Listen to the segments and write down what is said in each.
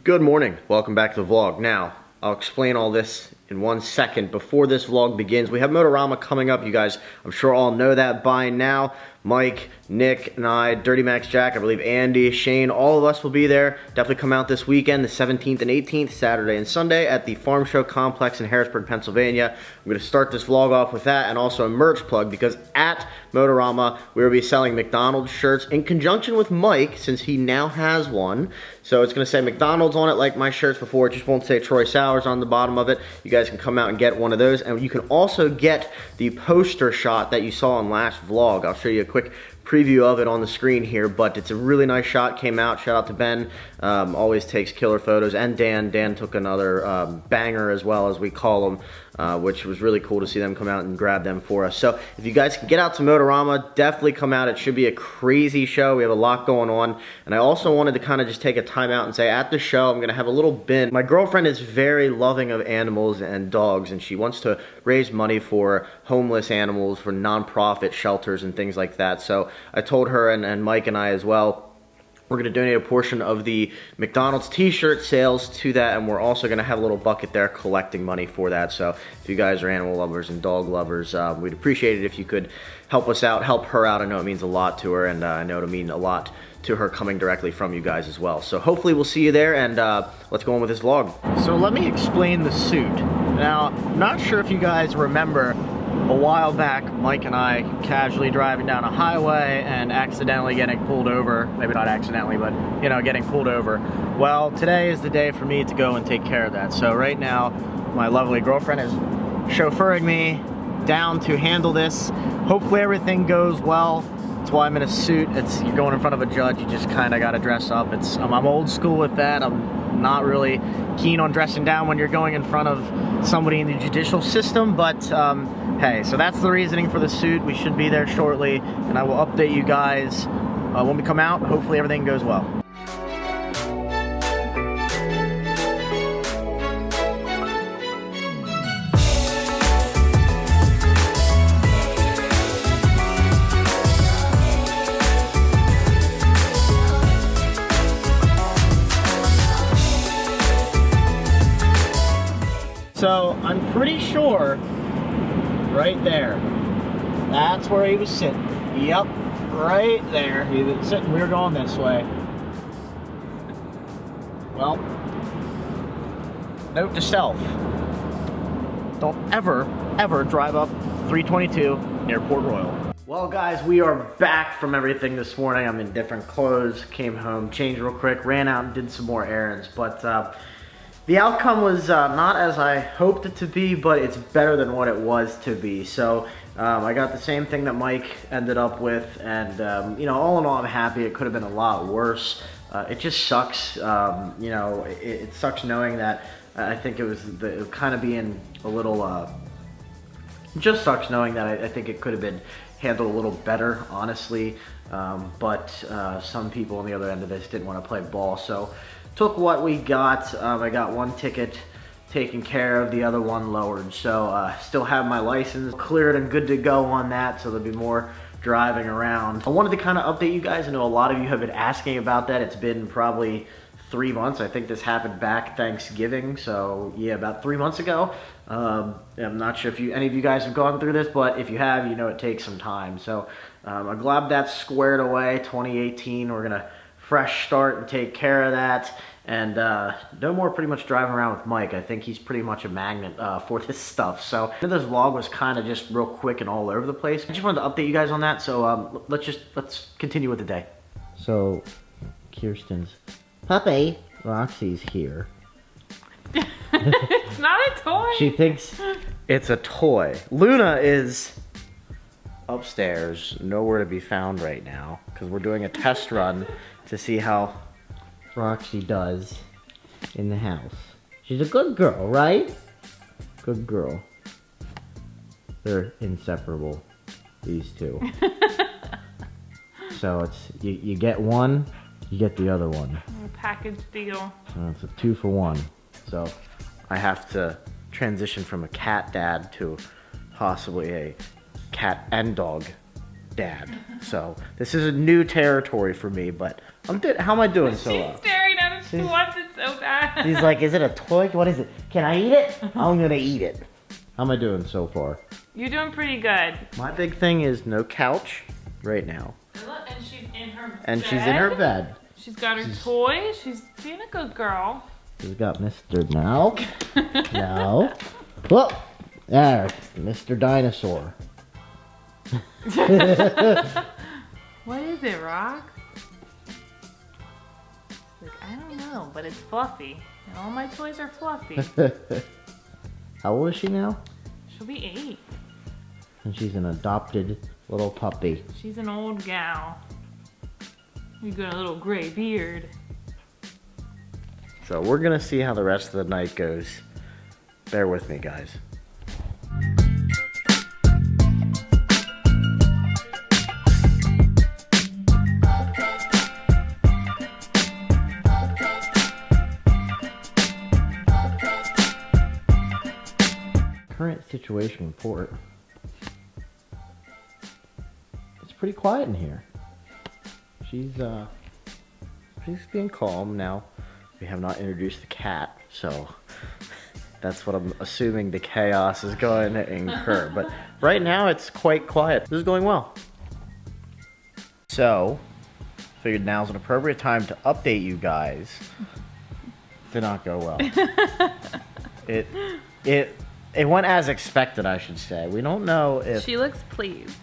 Good morning, welcome back to the vlog. Now, I'll explain all this in 1 second. Before this vlog begins, we have Motorama coming up. You guys, I'm sure all know that by now. Mike, Nick, and I, Dirty Max Jack, I believe Andy, Shane, all of us will be there. Definitely come out this weekend, the 17th and 18th, Saturday and Sunday, at the Farm Show Complex in Harrisburg, Pennsylvania. I'm going to start this vlog off with that, and also a merch plug, because at Motorama, we will be selling McDonald's shirts in conjunction with Mike, since he now has one. So it's going to say McDonald's on it like my shirts before. It just won't say Troy Sowers on the bottom of it. You guys can come out and get one of those, and you can also get the poster shot that you saw in last vlog. I'll show you a quick preview of it on the screen here, but it's a really nice shot. Came out. Shout out to Ben, always takes killer photos, and Dan took another banger as well, as we call them, which was really cool to see them come out and grab them for us. So if you guys can get out to Motorama, definitely come out. It should be a crazy show. We have a lot going on, and I also wanted to kind of just take a time out and say, at the show I'm going to have a little bin. My girlfriend is very loving of animals and dogs, and she wants to raise money for homeless animals, for non-profit shelters and things like that. So I told her, and Mike and I as well, we're going to donate a portion of the McDonald's t-shirt sales to that, and we're also going to have a little bucket there collecting money for that. So if you guys are animal lovers and dog lovers, we'd appreciate it if you could help us out, help her out. I know it means a lot to her, and I know it'll mean a lot to her coming directly from you guys as well. So hopefully we'll see you there, and let's go on with this vlog. So let me explain the suit. Now, I'm not sure if you guys remember, a while back, Mike and I casually driving down a highway and accidentally getting pulled over. Maybe not accidentally, but, you know, getting pulled over. Well, today is the day for me to go and take care of that. So right now, my lovely girlfriend is chauffeuring me down to handle this. Hopefully everything goes well. That's why I'm in a suit. You're going in front of a judge, you just kind of got to dress up. I'm old school with that. I'm not really keen on dressing down when you're going in front of somebody in the judicial system, but hey, so that's the reasoning for the suit. We should be there shortly, and I will update you guys when we come out. Hopefully everything goes well. So I'm pretty sure right there, that's where he was sitting. Yep, right there. He was sitting, we were going this way. Well, note to self, don't ever drive up 322 near Port Royal. Well guys, we are back from everything this morning. I'm in different clothes, came home, changed real quick, ran out and did some more errands, but the outcome was not as I hoped it to be, but it's better than what it was to be. So I got the same thing that Mike ended up with, and you know, all in all, I'm happy. It could have been a lot worse. It just sucks. You know, it sucks knowing that. I think it was kind of being a little. Just sucks knowing that. I think it could have been handled a little better, honestly. But some people on the other end of this didn't want to play ball, so took what we got. I got one ticket taken care of, the other one lowered. So still have my license cleared and good to go on that, so there'll be more driving around. I wanted to kind of update you guys. I know a lot of you have been asking about that. It's been probably 3 months. I think this happened back Thanksgiving, so yeah, about 3 months ago. I'm not sure if any of you guys have gone through this, but if you have, you know it takes some time. So I'm glad that's squared away. 2018, we're gonna fresh start and take care of that, and no more pretty much driving around with Mike. I think he's pretty much a magnet for this stuff. So this vlog was kind of just real quick and all over the place. I just wanted to update you guys on that, so let's continue with the day. So Kirsten's puppy Roxy's here. It's not a toy. She thinks it's a toy. Luna is upstairs, nowhere to be found right now, because we're doing a test run to see how Roxy does in the house. She's a good girl, right? Good girl. They're inseparable, these two. So it's you get one, you get the other one. A package deal. It's a 2 for 1. So I have to transition from a cat dad to possibly a cat and dog dad. So this is a new territory for me, but how am I doing so well? She's staring at a He wants it so bad. He's like, is it a toy? What is it? Can I eat it? I'm gonna eat it. How am I doing so far? You're doing pretty good. My big thing is no couch right now. And she's in her bed. And she's in her bed. She's got her toy. She's being a good girl. She's got Mr. No. No. Whoa. There, Mr. Dinosaur. What is it, Rox? She's like, I don't know, but it's fluffy. And all my toys are fluffy. How old is she now? She'll be 8. And she's an adopted little puppy. She's an old gal. You got a little gray beard. So we're gonna see how the rest of the night goes. Bear with me, guys. Current situation report. It's pretty quiet in here. She's being calm now. We have not introduced the cat, so that's what I'm assuming the chaos is going to incur. But right now it's quite quiet. This is going well. So, figured now's an appropriate time to update you guys. Did not go well. It went as expected, I should say. We don't know if She looks pleased.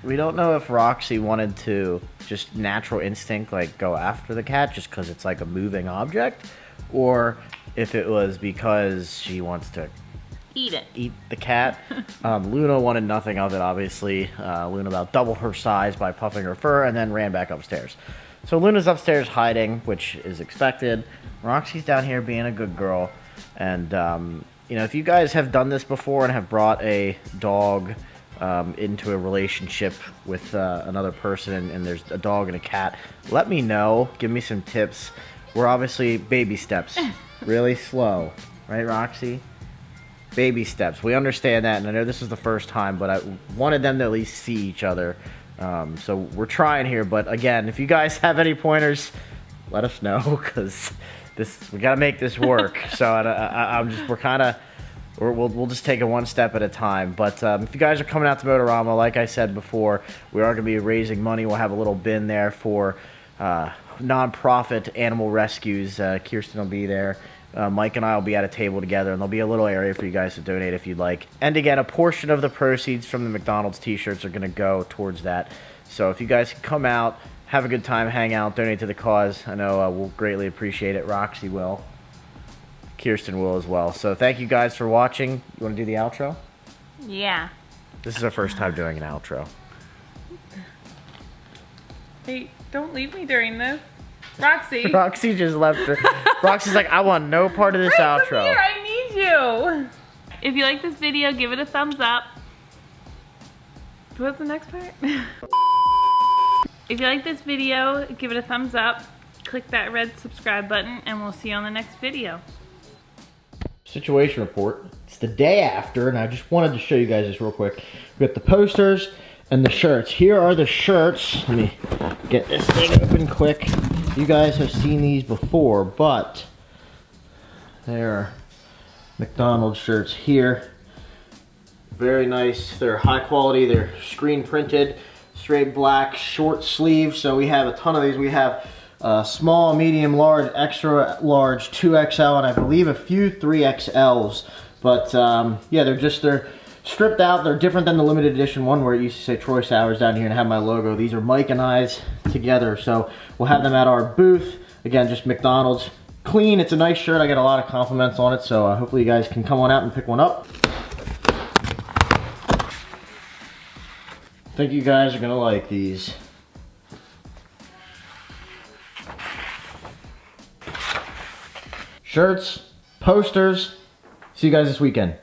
we don't know if Roxy wanted to just natural instinct like go after the cat just because it's like a moving object, or if it was because she wants to Eat the cat. Luna wanted nothing of it, obviously. Luna about doubled her size by puffing her fur and then ran back upstairs. So Luna's upstairs hiding, which is expected. Roxy's down here being a good girl. And, you know, if you guys have done this before and have brought a dog into a relationship with another person and there's a dog and a cat, let me know. Give me some tips. We're obviously baby steps. Really slow. Right, Roxy? Baby steps. We understand that, and I know this is the first time, but I wanted them to at least see each other. So we're trying here, but again, if you guys have any pointers, let us know, because we got to make this work. So we'll just take it one step at a time. But if you guys are coming out to Motorama, like I said before, we are going to be raising money. We'll have a little bin there for non-profit animal rescues. Kirsten will be there. Mike and I will be at a table together, and there'll be a little area for you guys to donate if you'd like. And again, a portion of the proceeds from the McDonald's t-shirts are going to go towards that. So if you guys can come out, have a good time, hang out, donate to the cause, I know we'll greatly appreciate it. Roxy will. Kirsten will as well. So thank you guys for watching. You want to do the outro? Yeah. This is our first time doing an outro. Hey, don't leave me during this. Roxy. Roxy just left her. Roxy's like, I want no part of this outro. Come here, I need you. If you like this video, give it a thumbs up. What's the next part? If you like this video, give it a thumbs up. Click that red subscribe button, and we'll see you on the next video. Situation report. It's the day after, and I just wanted to show you guys this real quick. We got the posters and the shirts. Here are the shirts. Let me get this thing open quick. You guys have seen these before, but they're McDonald's shirts here. Very nice. They're high quality. They're screen printed, straight black, short sleeves. So we have a ton of these. We have small, medium, large, extra large, 2XL, and I believe a few 3XLs. But yeah, they're stripped out. They're different than the limited edition one where it used to say Troy Sowers down here and have my logo. These are Mike and I's together. So we'll have them at our booth. Again, just McDonald's. Clean. It's a nice shirt. I get a lot of compliments on it. So hopefully you guys can come on out and pick one up. I think you guys are going to like these. Shirts, posters. See you guys this weekend.